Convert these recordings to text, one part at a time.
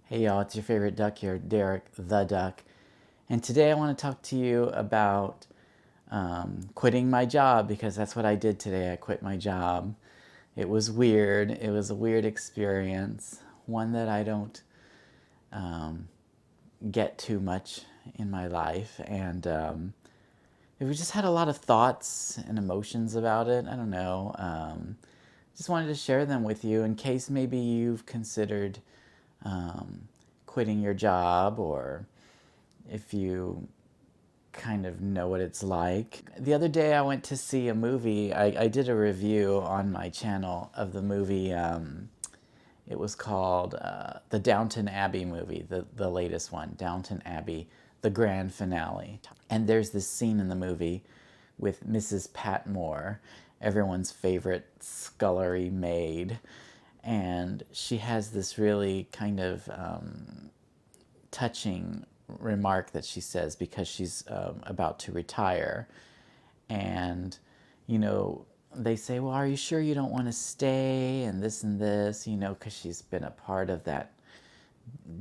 Hey y'all, it's your favorite duck here, Derek the Duck. And today I want to talk to you about quitting my job because that's what I did today. I quit my job. It was weird. It was a weird experience, one that I don't get too much in my life. And we just had a lot of thoughts and emotions about it. I don't know. Just wanted to share them with you in case maybe you've considered quitting your job, or if you kind of know what it's like. The other day I went to see a movie. I did a review on my channel of the movie. It was called the Downton Abbey movie, the latest one, Downton Abbey, the grand finale. And there's this scene in the movie with Mrs. Patmore, everyone's favorite scullery maid. And she has this really kind of touching remark that she says because she's about to retire. And, you know, they say, well, are you sure you don't want to stay? And this, because she's been a part of that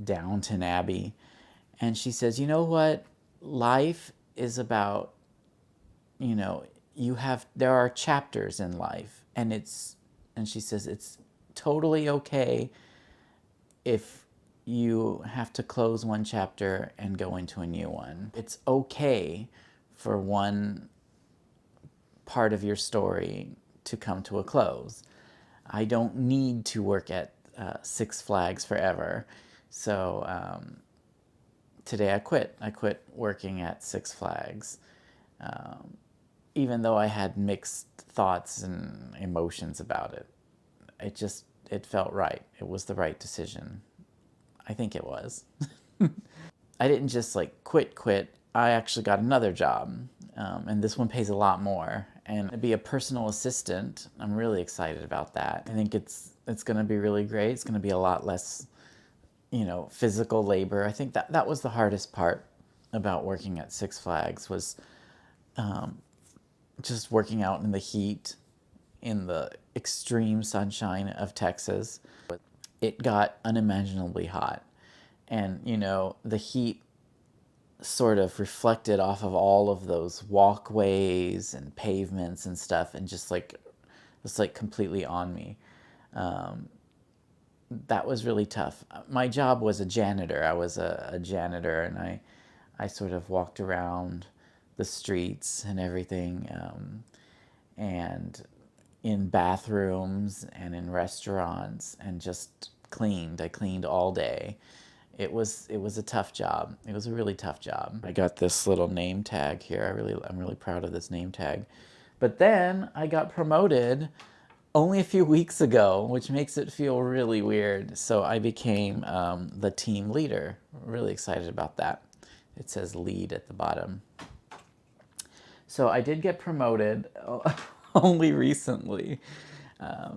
Downton Abbey. And she says, you know what? Life is about, you know, there are chapters in life. And she says, it's totally okay if you have to close one chapter and go into a new one. It's okay for one part of your story to come to a close. I don't need to work at Six Flags forever. So today I quit. I quit working at Six Flags, even though I had mixed thoughts and emotions about it. It felt right. It was the right decision. I think it was. I didn't just like quit. I actually got another job, and this one pays a lot more. And to be a personal assistant, I'm really excited about that. I think it's going to be really great. It's going to be a lot less, physical labor. I think that was the hardest part about working at Six Flags was just working out in the heat, in the extreme sunshine of Texas. It got unimaginably hot. And, the heat sort of reflected off of all of those walkways and pavements and stuff, and just like completely on me. That was really tough. My job was a janitor. I was a janitor, and I sort of walked around the streets and everything, and in bathrooms and in restaurants, and just cleaned. I cleaned all day. It was a tough job. It was a really tough job. I got this little name tag here. I'm really proud of this name tag. But then I got promoted only a few weeks ago, which makes it feel really weird. So I became the team leader. Really excited about that. It says lead at the bottom. So I did get promoted only recently,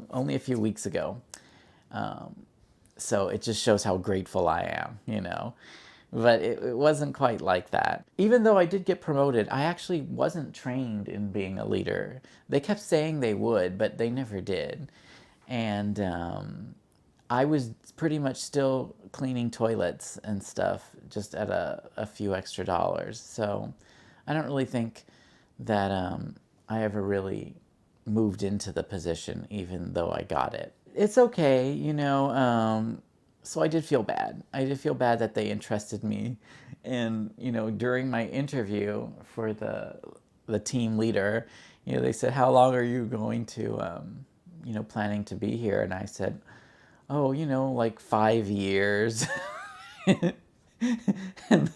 only a few weeks ago. So it just shows how grateful I am. But it wasn't quite like that. Even though I did get promoted, I actually wasn't trained in being a leader. They kept saying they would, but they never did. And I was pretty much still cleaning toilets and stuff, just at a few extra dollars. So I don't really think that I ever really moved into the position, even though I got it. It's okay, so I did feel bad. I did feel bad that they entrusted me. And, during my interview for the team leader, they said, how long are you going to, planning to be here? And I said, oh, like 5 years. And,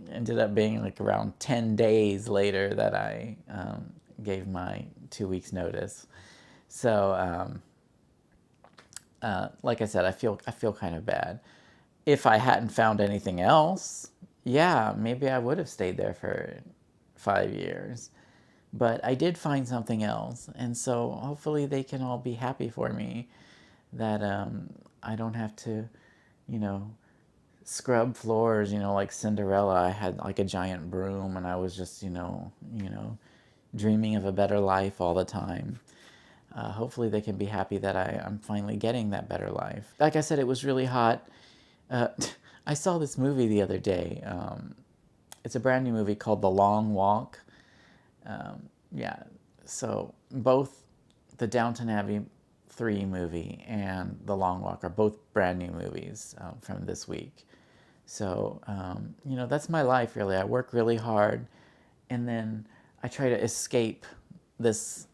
ended up being like around 10 days later that I gave my 2 weeks notice. So, like I said, I feel kind of bad. If I hadn't found anything else, yeah, maybe I would have stayed there for 5 years. But I did find something else, and so hopefully they can all be happy for me that I don't have to, scrub floors, like Cinderella. I had like a giant broom, and I was just, dreaming of a better life all the time. Hopefully they can be happy that I'm finally getting that better life. Like I said, it was really hot. Uh, I saw this movie the other day. It's a brand new movie called The Long Walk. Yeah, so both the Downton Abbey 3 movie and The Long Walk are both brand new movies from this week. So, that's my life really. I work really hard and then I try to escape this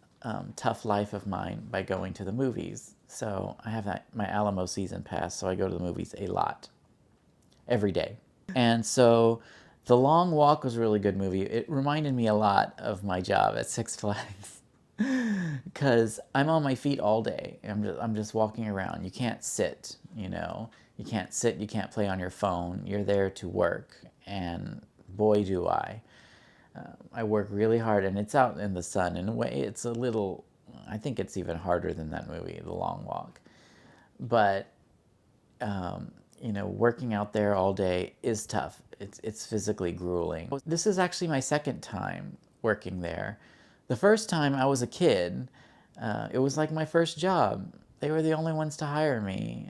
tough life of mine by going to the movies. So I have my Alamo season pass, so I go to the movies a lot, every day. And so The Long Walk was a really good movie. It reminded me a lot of my job at Six Flags because I'm on my feet all day. I'm just walking around. You can't sit, You can't sit, you can't play on your phone. You're there to work. And boy, do I. I work really hard, and it's out in the sun. In a way, it's a little, I think it's even harder than that movie, The Long Walk. But working out there all day is tough. It's physically grueling. This is actually my second time working there. The first time I was a kid, it was like my first job. They were the only ones to hire me.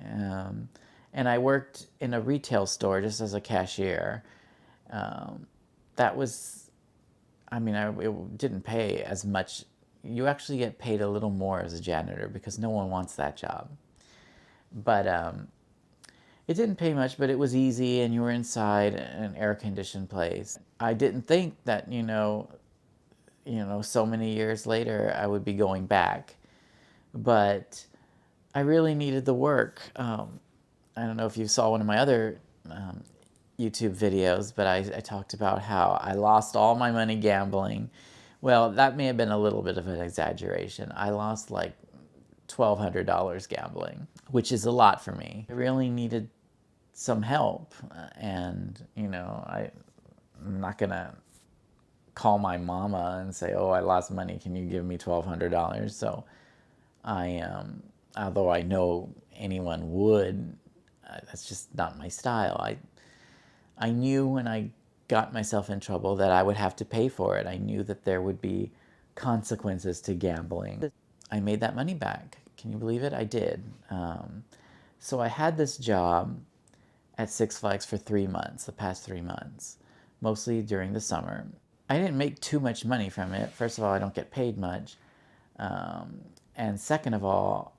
And I worked in a retail store just as a cashier. That was, it didn't pay as much. You actually get paid a little more as a janitor because no one wants that job. But it didn't pay much, but it was easy, and you were inside an air-conditioned place. I didn't think that, so many years later, I would be going back. But I really needed the work. I don't know if you saw one of my other YouTube videos, but I talked about how I lost all my money gambling. Well, that may have been a little bit of an exaggeration. I lost like $1,200 gambling, which is a lot for me. I really needed some help, and I'm not gonna call my mama and say, "Oh, I lost money. Can you give me $1,200?" So although I know anyone would, that's just not my style. I knew when I got myself in trouble that I would have to pay for it. I knew that there would be consequences to gambling. I made that money back. Can you believe it? I did. So I had this job at Six Flags for 3 months, the past 3 months, mostly during the summer. I didn't make too much money from it. First of all, I don't get paid much. And second of all,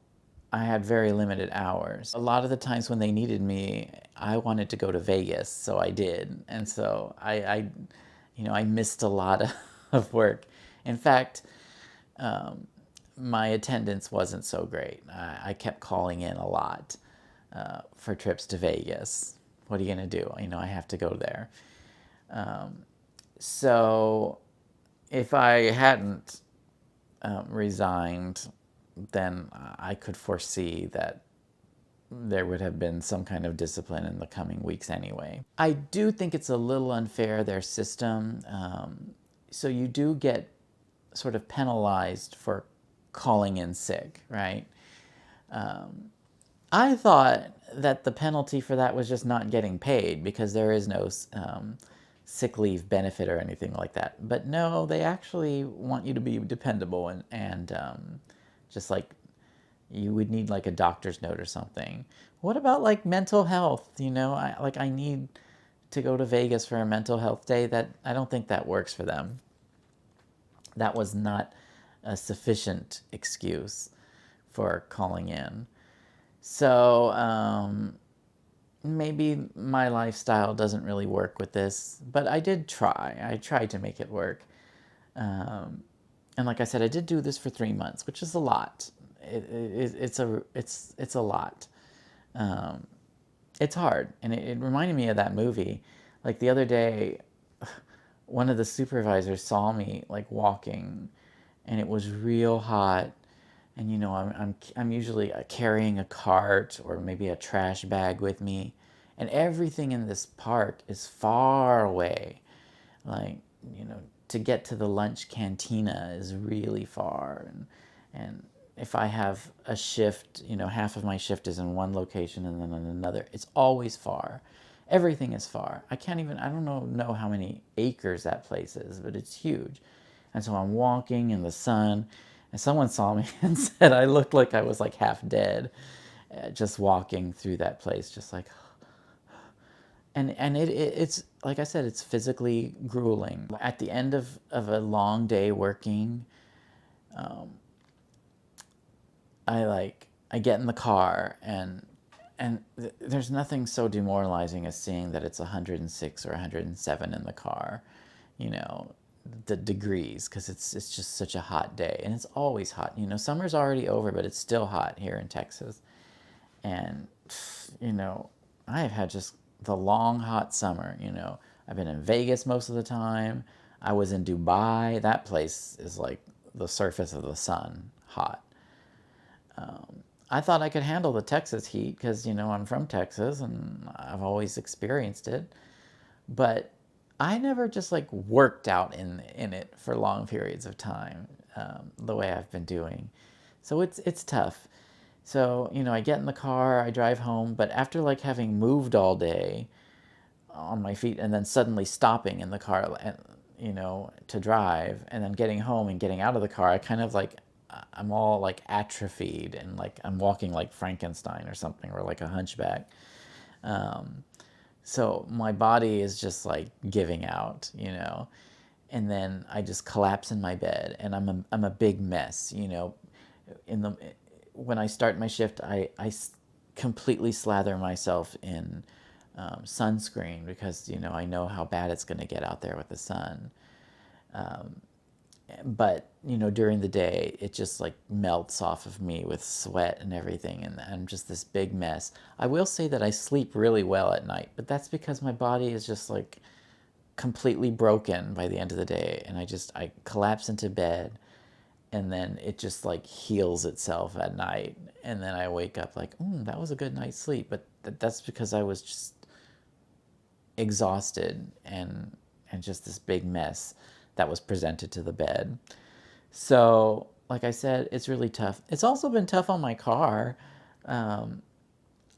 I had very limited hours. A lot of the times when they needed me, I wanted to go to Vegas, so I did. And so I missed a lot of work. In fact, my attendance wasn't so great. I kept calling in a lot for trips to Vegas. What are you going to do? I have to go there. So if I hadn't resigned, then I could foresee that there would have been some kind of discipline in the coming weeks anyway. I do think it's a little unfair, their system. So you do get sort of penalized for calling in sick, right? I thought that the penalty for that was just not getting paid because there is no sick leave benefit or anything like that. But no, they actually want you to be dependable and just like you would need like a doctor's note or something. What about like mental health? I need to go to Vegas for a mental health day. That I don't think that works for them. That was not a sufficient excuse for calling in. So maybe my lifestyle doesn't really work with this, but I did try. I tried to make it work. And like I said, I did do this for 3 months, which is a lot. It's a lot. It's hard, and it reminded me of that movie. Like the other day, one of the supervisors saw me like walking, and it was real hot. And I'm usually carrying a cart or maybe a trash bag with me, and everything in this park is far away. Like to get to the lunch cantina is really far, and if I have a shift, half of my shift is in one location and then in another. It's always far. Everything is far. I don't know how many acres that place is, but it's huge. And so I'm walking in the sun, And someone saw me and said I looked like I was like half dead, just walking through that place, just like, and it's like I said, it's physically grueling. At the end of a long day working, I get in the car, and there's nothing so demoralizing as seeing that it's 106 or 107 in the car, you know, the degrees, because it's just such a hot day, and it's always hot. You know, summer's already over, but it's still hot here in Texas. And you know, I have had just the long hot summer. You know, I've been in Vegas most of the time. I was in Dubai. That place is like the surface of the sun hot. I thought I could handle the Texas heat because, you know, I'm from Texas and I've always experienced it. But I never just like worked out in it for long periods of time, the way I've been doing. So it's tough. So, you know, I get in the car, I drive home, but after like having moved all day on my feet and then suddenly stopping in the car, and you know, to drive, and then getting home and getting out of the car, I kind of like, I'm all like atrophied, and like I'm walking like Frankenstein or something, or like a hunchback. So my body is just like giving out, you know. And then I just collapse in my bed, and I'm a big mess, you know. In the When I start my shift, I completely slather myself in sunscreen, because, you know, I know how bad it's going to get out there with the sun. But, you know, during the day, it just like melts off of me with sweat and everything, and I'm just this big mess. I will say that I sleep really well at night, but that's because my body is just like completely broken by the end of the day, and I collapse into bed, and then it just like heals itself at night, and then I wake up like, that was a good night's sleep. But that's because I was just exhausted, and just this big mess that was presented to the bed. So, like I said, it's really tough. It's also been tough on my car. I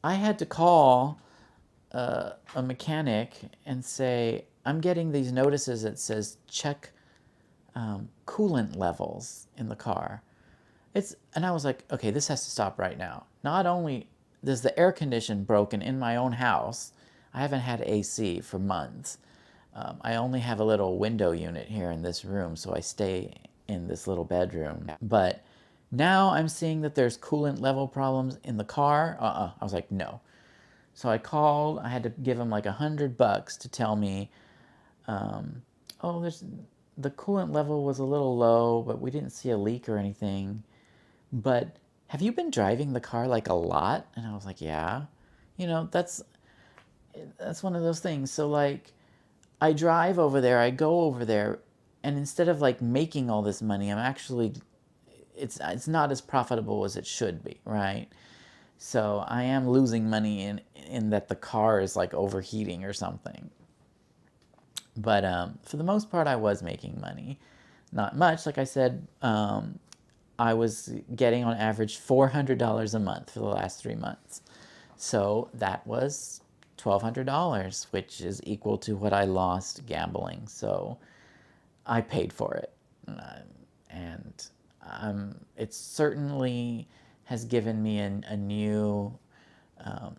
had to call a mechanic and say, I'm getting these notices that says check coolant levels in the car. And I was like, okay, this has to stop right now. Not only is the air condition broken in my own house, I haven't had AC for months. I only have a little window unit here in this room, so I stay in this little bedroom. But now I'm seeing that there's coolant level problems in the car. I was like, no. So I called. I had to give him like $100 to tell me, oh, the coolant level was a little low, but we didn't see a leak or anything. But have you been driving the car like a lot? And I was like, yeah. You know, that's one of those things. So like, I drive over there, I go over there, and instead of like making all this money, I'm actually, it's not as profitable as it should be, right? So I am losing money in that the car is like overheating or something. But for the most part, I was making money. Not much, like I said. I was getting on average $400 a month for the last 3 months. So that was $1,200, which is equal to what I lost gambling. So I paid for it. And it certainly has given me a new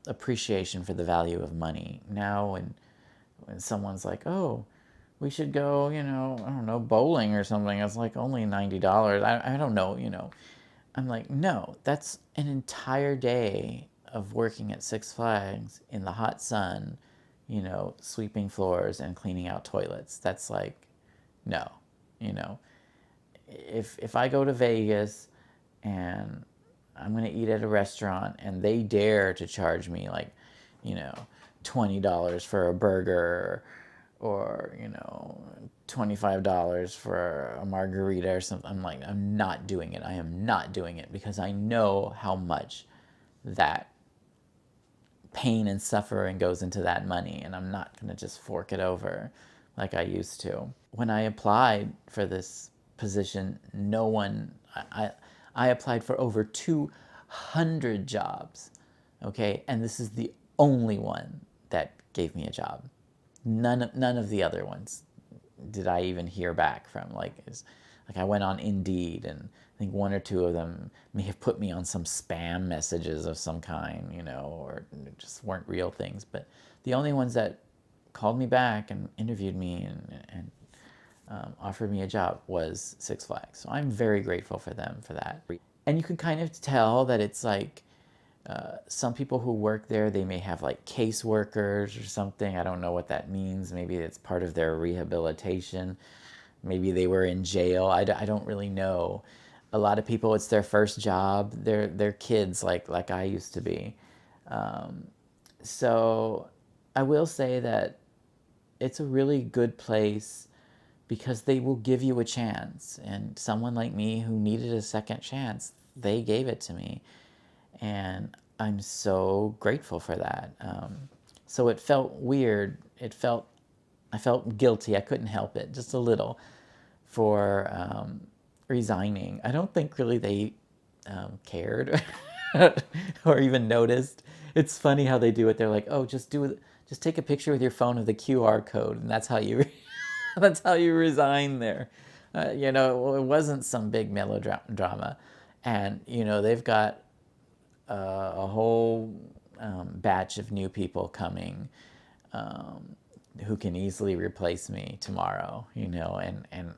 appreciation for the value of money. Now, when someone's like, oh, we should go, you know, I don't know, bowling or something, it's like only $90. I don't know, you know. I'm like, no, that's an entire day of working at Six Flags in the hot sun, you know, sweeping floors and cleaning out toilets. That's like, no, you know. If I go to Vegas and I'm going to eat at a restaurant and they dare to charge me like, you know, $20 for a burger, or, you know, $25 for a margarita or something, I'm like, I'm not doing it. I am not doing it, because I know how much that pain and suffering goes into that money, and I'm not going to just fork it over like I used to. When I applied for this position, no one, I applied for over 200 jobs, okay? And this is the only one that gave me a job. None of the other ones did I even hear back from. Like, Like I went on Indeed, and I think one or two of them may have put me on some spam messages of some kind, or just weren't real things. But the only ones that called me back and interviewed me and offered me a job was Six Flags. So I'm very grateful for them for that. And you can kind of tell that it's like some people who work there, they may have like caseworkers or something. I don't know what that means. Maybe it's part of their rehabilitation. Maybe they were in jail. I don't really know. A lot of people, it's their first job. They're kids like I used to be. So I will say that it's a really good place because they will give you a chance. And someone like me who needed a second chance, they gave it to me. And I'm so grateful for that. So it felt weird. I felt guilty. I couldn't help it, just a little, for resigning. I don't think really they cared or even noticed. It's funny how they do it. They're like, "Oh, just take a picture with your phone of the QR code, and that's how you that's how you resign there." It wasn't some big melodrama, and they've got a whole batch of new people coming who can easily replace me tomorrow. And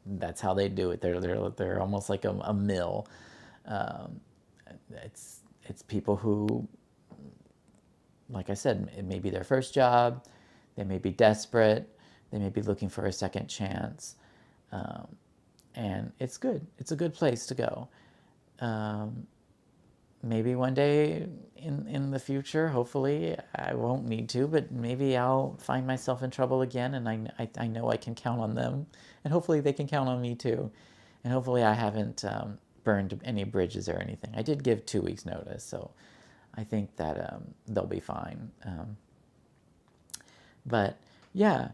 that's how they do it. They're almost like a mill. It's people who, like I said, it may be their first job, they may be desperate, they may be looking for a second chance, and it's good. It's a good place to go. Maybe one day in the future, hopefully, I won't need to, but maybe I'll find myself in trouble again, and I know I can count on them, and hopefully they can count on me too, and hopefully I haven't burned any bridges or anything. I did give 2 weeks notice, so I think that they'll be fine. But yeah,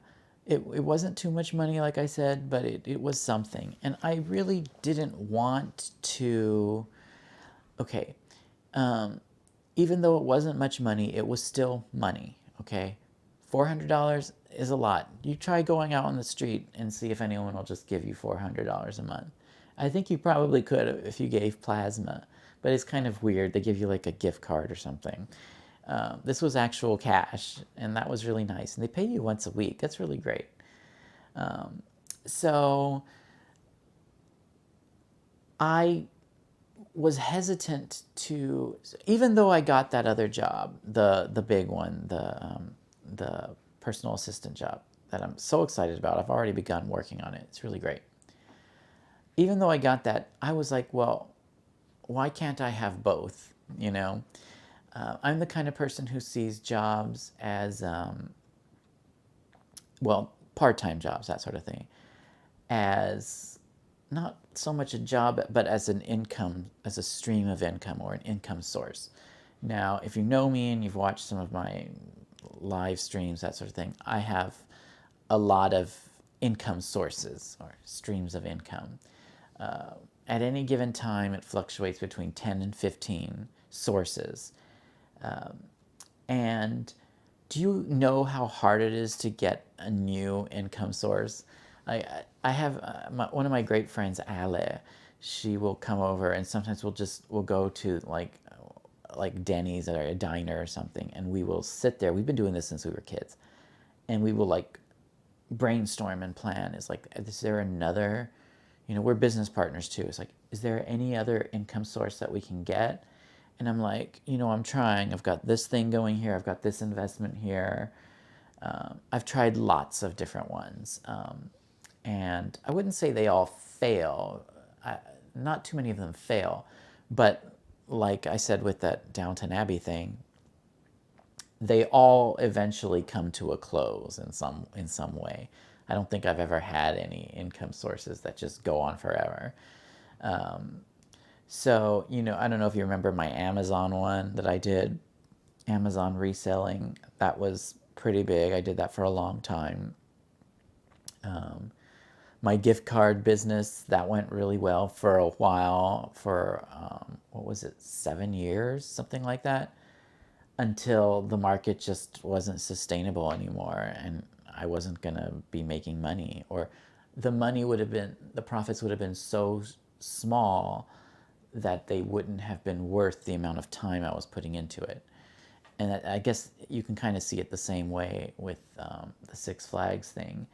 it wasn't too much money, like I said, but it was something, and I really didn't want to. Okay, even though it wasn't much money, it was still money, okay? $400 is a lot. You try going out on the street and see if anyone will just give you $400 a month. I think you probably could if you gave plasma, but it's kind of weird. They give you like a gift card or something. This was actual cash, and that was really nice. And they pay you once a week. That's really great. So I was hesitant to, even though I got that other job, the big one, the personal assistant job that I'm so excited about. I've already begun working on it. It's really great. Even though I got that, I was like, well, why can't I have both? I'm the kind of person who sees jobs as, part-time jobs, that sort of thing, as not so much a job, but as an income, as a stream of income or an income source. Now, if you know me and you've watched some of my live streams, that sort of thing, I have a lot of income sources or streams of income. At any given time, it fluctuates between 10 and 15 sources. And do you know how hard it is to get a new income source? I have one of my great friends, Ale. She will come over, and sometimes we'll go to like Denny's or a diner or something, and we will sit there. We've been doing this since we were kids, and we will like brainstorm and plan. It's like, is there another? We're business partners too. It's like, is there any other income source that we can get? And I'm like, I'm trying. I've got this thing going here. I've got this investment here. I've tried lots of different ones. And I wouldn't say they all fail. Not too many of them fail. But like I said with that Downton Abbey thing, they all eventually come to a close in some way. I don't think I've ever had any income sources that just go on forever. So, I don't know if you remember my Amazon one that I did, Amazon reselling. That was pretty big. I did that for a long time. My gift card business, that went really well for a while, for, 7 years, something like that, until the market just wasn't sustainable anymore, and I wasn't going to be making money, or the profits would have been so small that they wouldn't have been worth the amount of time I was putting into it. And I guess you can kind of see it the same way with the Six Flags thing.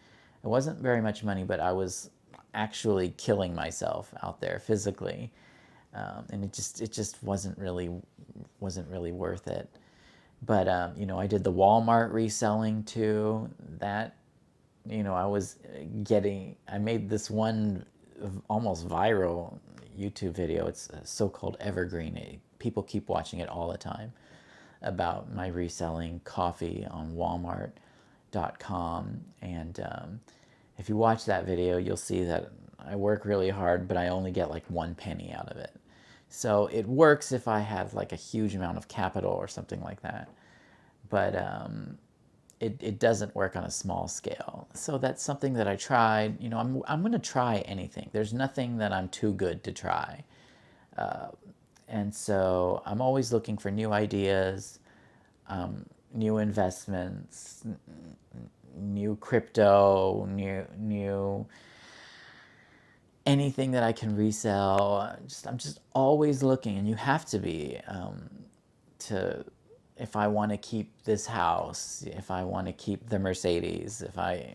It wasn't very much money, but I was actually killing myself out there physically, and it just wasn't really worth it. But I did the Walmart reselling too. That I made this one almost viral YouTube video. It's a so-called evergreen. People keep watching it all the time about my reselling coffee on Walmart.com. And if you watch that video, you'll see that I work really hard, but I only get like 1 penny out of it. So it works if I have like a huge amount of capital or something like that. But it doesn't work on a small scale. So that's something that I tried. I'm going to try anything. There's nothing that I'm too good to try. And so I'm always looking for new ideas, new investments, new crypto, new anything that I can resell. I'm just always looking, and you have to be to if I want to keep this house, if I want to keep the Mercedes, if I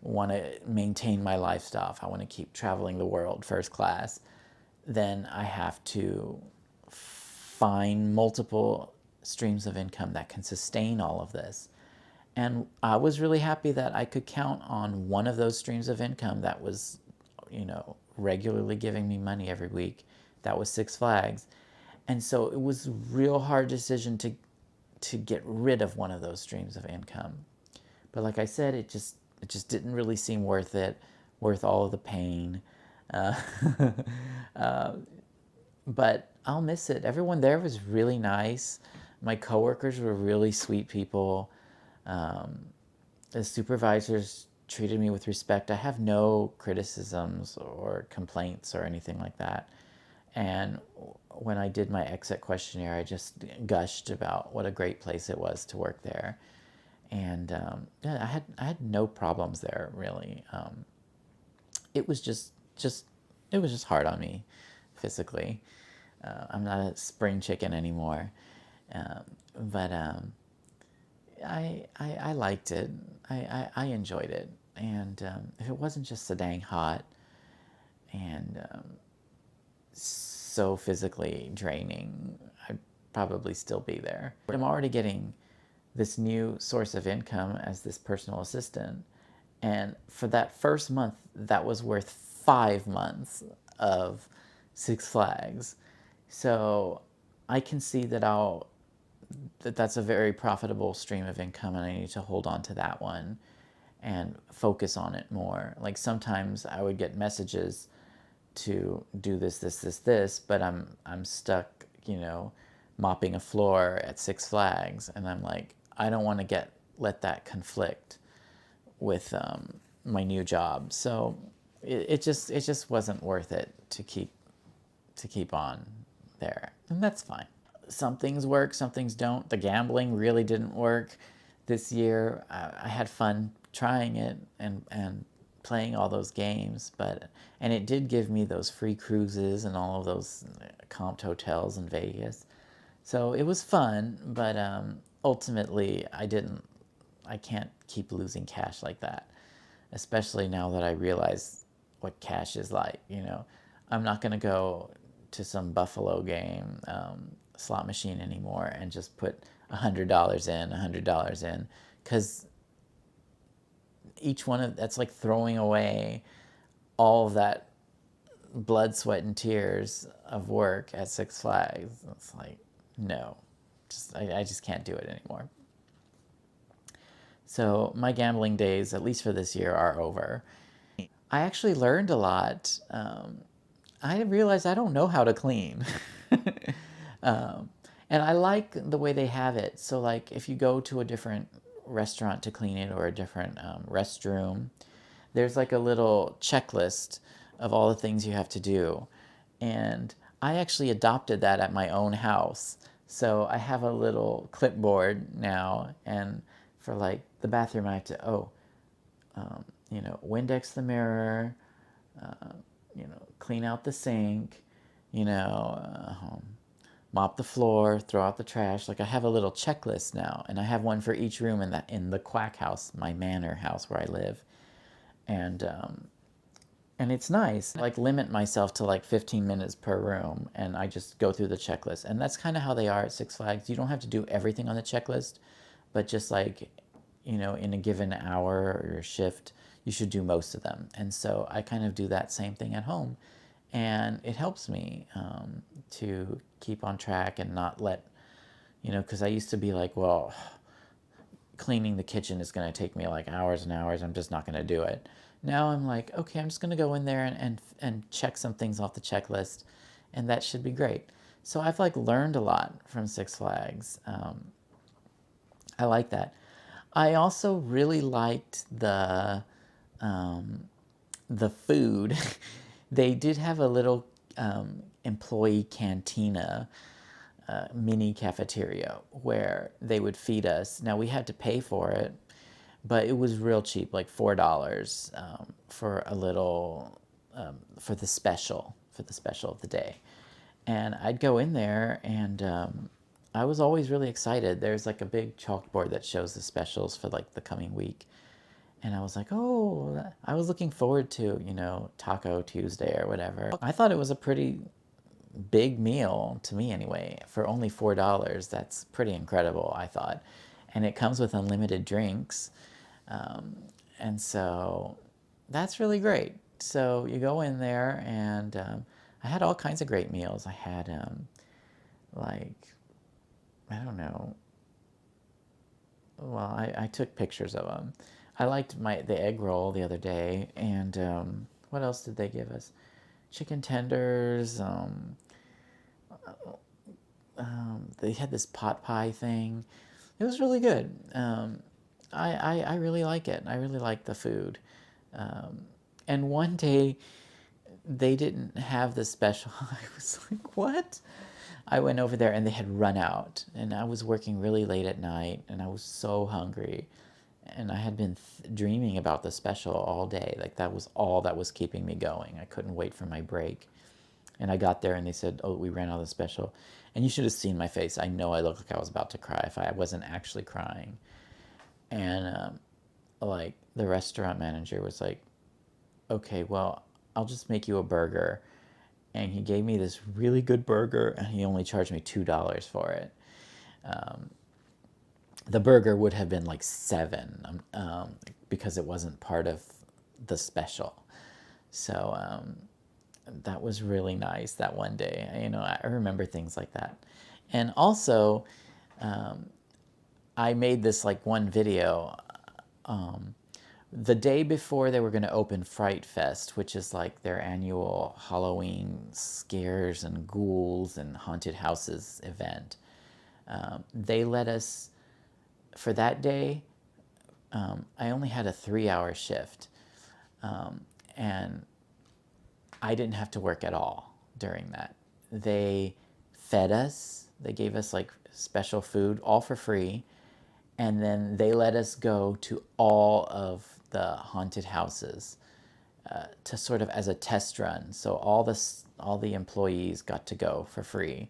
want to maintain my lifestyle, if I want to keep traveling the world first class, then I have to find multiple streams of income that can sustain all of this. And I was really happy that I could count on one of those streams of income that was, regularly giving me money every week. That was Six Flags. And so it was a real hard decision to get rid of one of those streams of income. But like I said, it just didn't really seem worth it, worth all of the pain. Uh, but I'll miss it. Everyone there was really nice. My coworkers were really sweet people. The supervisors treated me with respect. I have no criticisms or complaints or anything like that. And when I did my exit questionnaire, I just gushed about what a great place it was to work there. And yeah, I had no problems there really. It was it was just hard on me physically. I'm not a spring chicken anymore, but I liked it. I enjoyed it, and if it wasn't just so dang hot and so physically draining, I'd probably still be there. But I'm already getting this new source of income as this personal assistant, and for that first month, that was worth 5 months of Six Flags. So I can see that's a very profitable stream of income, and I need to hold on to that one and focus on it more. Like sometimes I would get messages to do this, but I'm stuck, mopping a floor at Six Flags, and I'm like, I don't want to let that conflict with my new job. So it just wasn't worth it to keep on there, and that's fine. Some things work, some things don't. The gambling really didn't work this year. I had fun trying it and playing all those games, and it did give me those free cruises and all of those comped hotels in Vegas. So it was fun, but ultimately I can't keep losing cash like that, especially now that I realize what cash is like. I'm not going to go to some Buffalo game slot machine anymore and just put $100 in, because each one of that's like throwing away all of that blood, sweat, and tears of work at Six Flags. It's like, no, I just can't do it anymore. So my gambling days, at least for this year, are over. I actually learned a lot. I realized I don't know how to clean. And I like the way they have it. So like if you go to a different restaurant to clean it, or a different restroom, there's like a little checklist of all the things you have to do. And I actually adopted that at my own house. So I have a little clipboard now, and for like the bathroom I have to, Windex the mirror, clean out the sink, you know, mop the floor, throw out the trash. Like I have a little checklist now, and I have one for each room in the Quack house, my manor house where I live, and it's nice. Like limit myself to like 15 minutes per room, and I just go through the checklist. And that's kind of how they are at Six Flags. You don't have to do everything on the checklist, but just like, in a given hour or shift, you should do most of them. And so I kind of do that same thing at home, and it helps me to keep on track and not let, because I used to be like, well, cleaning the kitchen is going to take me like hours and hours. I'm just not going to do it. Now I'm like, okay, I'm just going to go in there and check some things off the checklist, and that should be great. So I've like learned a lot from Six Flags. I like that. I also really liked the food. They did have a little employee cantina, mini cafeteria where they would feed us. Now we had to pay for it, but it was real cheap, like $4 for a little for the special of the day. And I'd go in there, and I was always really excited. There's like a big chalkboard that shows the specials for like the coming week. And I was like, oh, I was looking forward to, Taco Tuesday or whatever. I thought it was a pretty big meal, to me anyway, for only $4. That's pretty incredible, I thought. And it comes with unlimited drinks. And so that's really great. So you go in there, and I had all kinds of great meals. I had, like, I don't know. Well, I took pictures of them. I liked the egg roll the other day, and what else did they give us? Chicken tenders. They had this pot pie thing. It was really good. I really like it. I really like the food. And one day they didn't have the special. I was like, what? I went over there and they had run out, and I was working really late at night, and I was so hungry, and I had been dreaming about the special all day. Like that was all that was keeping me going. I couldn't wait for my break. And I got there and they said, oh, we ran out of the special. And you should have seen my face. I know I looked like I was about to cry if I wasn't actually crying. And like the restaurant manager was like, okay, well, I'll just make you a burger. And he gave me this really good burger, and he only charged me $2 for it. The burger would have been like $7 because it wasn't part of the special. So that was really nice that one day. I remember things like that. And also, I made this like one video the day before they were going to open Fright Fest, which is like their annual Halloween scares and ghouls and haunted houses event. They let us, for that day, I only had a 3-hour shift. And I didn't have to work at all during that. They fed us. They gave us like special food, all for free. And then they let us go to all of the haunted houses to sort of as a test run. So all the employees got to go for free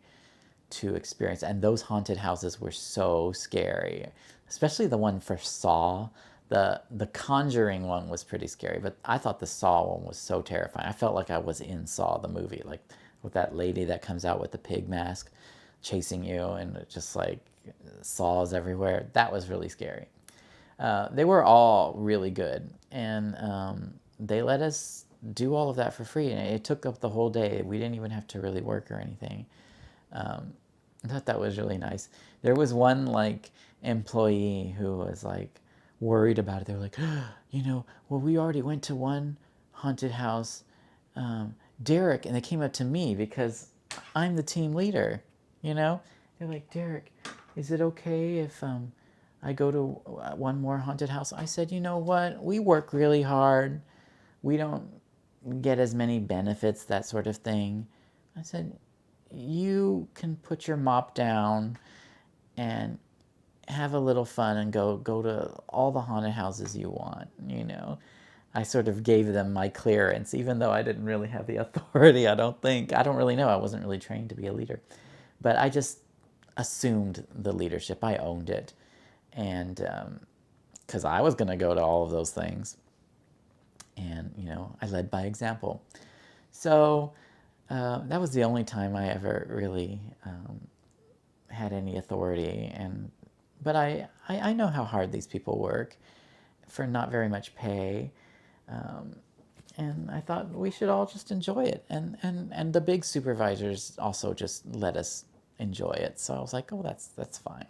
to experience. And those haunted houses were so scary, especially the one for Saw. The Conjuring one was pretty scary, but I thought the Saw one was so terrifying. I felt like I was in Saw, the movie, like with that lady that comes out with the pig mask chasing you, and it just like saws everywhere. That was really scary. They were all really good, and they let us do all of that for free, and it took up the whole day. We didn't even have to really work or anything. I thought that was really nice. There was one like employee who was like worried about it. They were like, well, we already went to one haunted house, Derek, and they came up to me because I'm the team leader. They're like, Derek, is it okay if I go to one more haunted house? I said, you know what? We work really hard. We don't get as many benefits, that sort of thing. I said, you can put your mop down and have a little fun and go to all the haunted houses you want. I sort of gave them my clearance, even though I didn't really have the authority. I don't think. I don't really know. I wasn't really trained to be a leader. But I just assumed the leadership. I owned it. And because I was going to go to all of those things. And, I led by example. So that was the only time I ever really had any authority. But I know how hard these people work for not very much pay. And I thought we should all just enjoy it. And the big supervisors also just let us enjoy it. So I was like, oh, that's fine.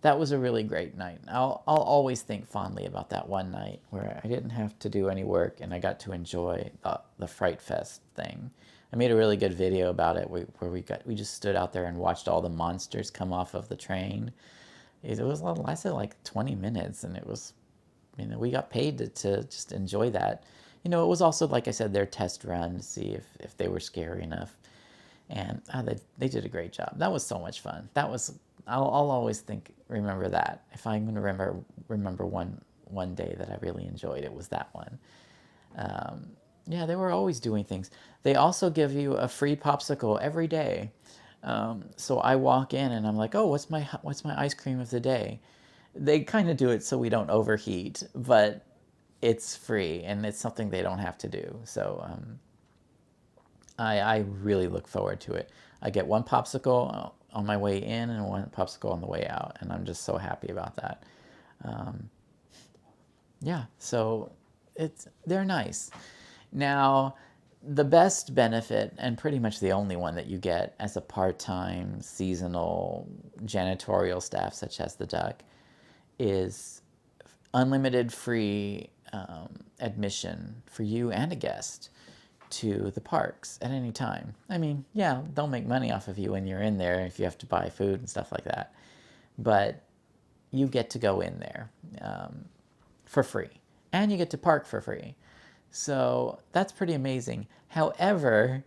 That was a really great night. I'll always think fondly about that one night where I didn't have to do any work and I got to enjoy the Fright Fest thing. I made a really good video about it where we just stood out there and watched all the monsters come off of the train. It lasted like 20 minutes, and it was, we got paid to just enjoy that. It was also, like I said, their test run to see if they were scary enough. And they did a great job. That was so much fun. I'll always remember that. If I'm going to remember one day that I really enjoyed, it was that one. Yeah, they were always doing things. They also give you a free popsicle every day. So I walk in and I'm like, oh, what's my ice cream of the day? They kind of do it so we don't overheat, but it's free and it's something they don't have to do. So I really look forward to it. I get one popsicle on my way in and one popsicle on the way out, and I'm just so happy about that. Yeah, so they're nice. Now, the best benefit, and pretty much the only one that you get as a part-time seasonal janitorial staff such as the Duck, is unlimited free admission for you and a guest to the parks at any time. I mean, yeah, they'll make money off of you when you're in there if you have to buy food and stuff like that. But you get to go in there for free. And you get to park for free. So that's pretty amazing. However,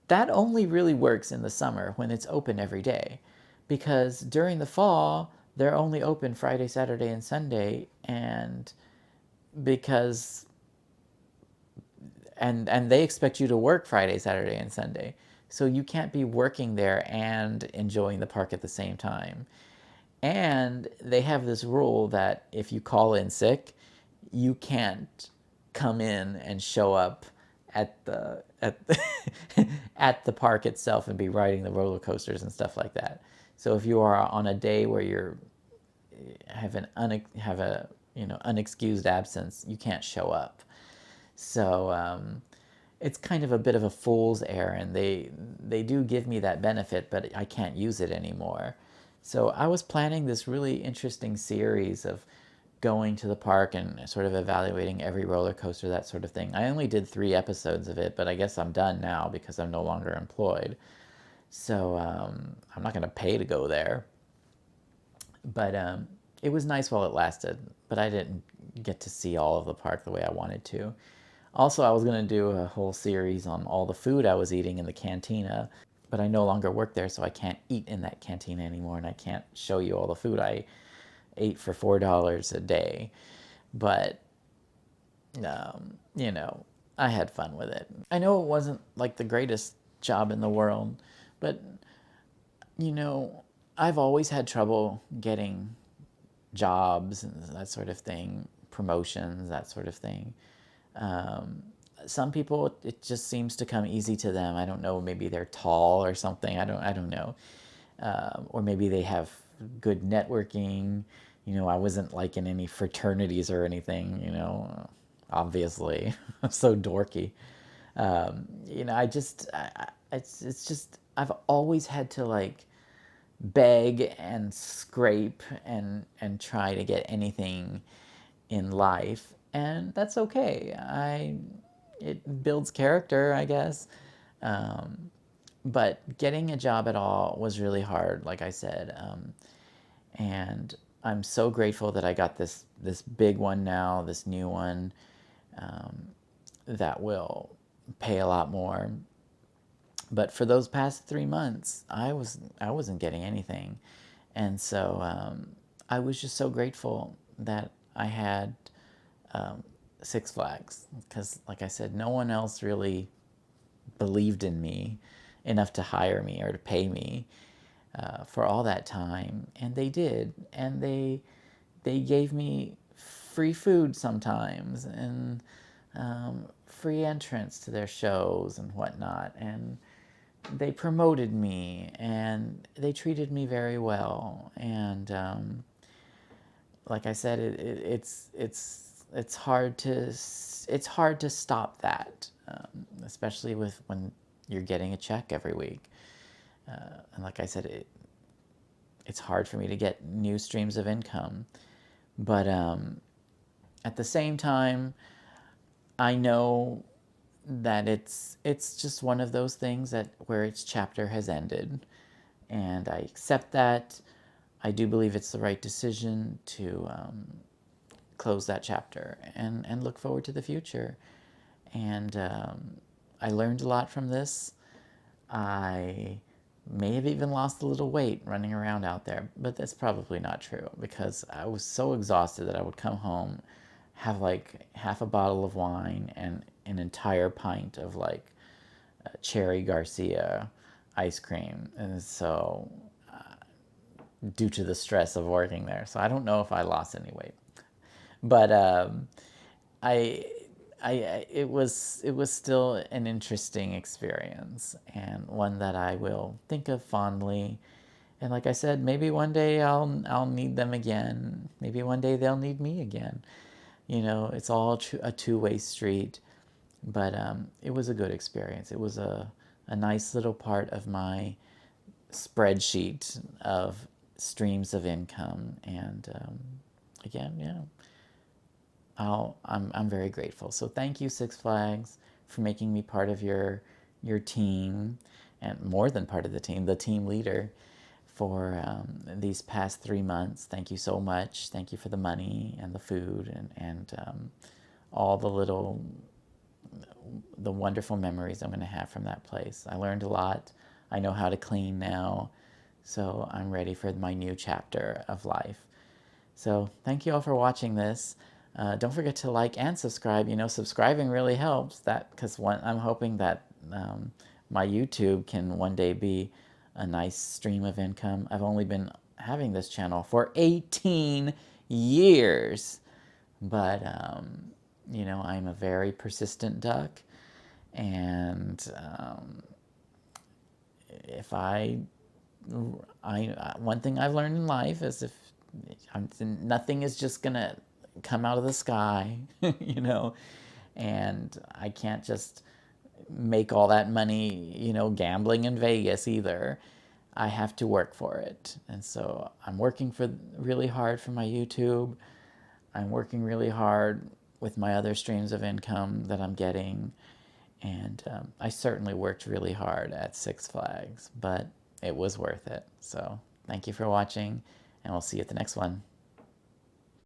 that only really works in the summer when it's open every day. Because during the fall, they're only open Friday, Saturday, and Sunday. And because and they expect you to work Friday, Saturday, and Sunday. So you can't be working there and enjoying the park at the same time. And they have this rule that if you call in sick, you can't come in and show up at the at the park itself and be riding the roller coasters and stuff like that. So if you are on a day where you're have a unexcused absence, you can't show up. So it's kind of a bit of a fool's errand. They do give me that benefit, but I can't use it anymore. So I was planning this really interesting series of going to the park and sort of evaluating every roller coaster, that sort of thing. I only did 3 episodes of it, but I guess I'm done now because I'm no longer employed. So I'm not going to pay to go there. But it was nice while it lasted, but I didn't get to see all of the park the way I wanted to. Also, I was going to do a whole series on all the food I was eating in the cantina, but I no longer work there, so I can't eat in that cantina anymore, and I can't show you all the food I ate for $4 a day. But, I had fun with it. I know it wasn't like the greatest job in the world, but, I've always had trouble getting jobs and that sort of thing, promotions, that sort of thing. Some people, it just seems to come easy to them. I don't know, maybe they're tall or something. I don't know. Or maybe they have good networking. I wasn't like in any fraternities or anything, obviously. I'm so dorky. It's just, I've always had to like beg and scrape and try to get anything in life, and that's okay. It builds character, I guess. But getting a job at all was really hard, like I said. And I'm so grateful that I got this big one now, this new one, that will pay a lot more. But for those past 3 months, I wasn't getting anything, and so I was just so grateful that I had Six Flags, because, like I said, no one else really believed in me enough to hire me or to pay me for all that time, and they did, and they gave me free food sometimes, and free entrance to their shows and whatnot, and they promoted me, and they treated me very well, and like I said, it's hard to stop that, especially with when you're getting a check every week. And like I said, it's hard for me to get new streams of income. But at the same time, I know that it's just one of those things that where its chapter has ended, and I accept that. I do believe it's the right decision to close that chapter and look forward to the future. And I learned a lot from this. I may have even lost a little weight running around out there, but that's probably not true because I was so exhausted that I would come home, have like half a bottle of wine and an entire pint of like Cherry Garcia ice cream. And so, due to the stress of working there. So I don't know if I lost any weight, but I, it was still an interesting experience and one that I will think of fondly. And like I said, maybe one day I'll need them again. Maybe one day they'll need me again. You know, it's all a two-way street. But it was a good experience. It was a nice little part of my spreadsheet of streams of income. And again, yeah, I'm very grateful. So thank you, Six Flags, for making me part of your team, and more than part of the team leader for these past 3 months. Thank you so much. Thank you for the money and the food and all the wonderful memories I'm going to have from that place. I learned a lot. I know how to clean now, so I'm ready for my new chapter of life. So thank you all for watching this. Don't forget to like and subscribe. You know, subscribing really helps. That because I'm hoping that my YouTube can one day be a nice stream of income. I've only been having this channel for 18 years, but you know, I'm a very persistent duck, and if one thing I've learned in life is if nothing is just gonna come out of the sky, you know, and I can't just make all that money, you know, gambling in Vegas either. I have to work for it, and so I'm working really hard for my YouTube. I'm working really hard with my other streams of income that I'm getting, and I certainly worked really hard at Six Flags, but it was worth it. So thank you for watching, and we'll see you at the next one.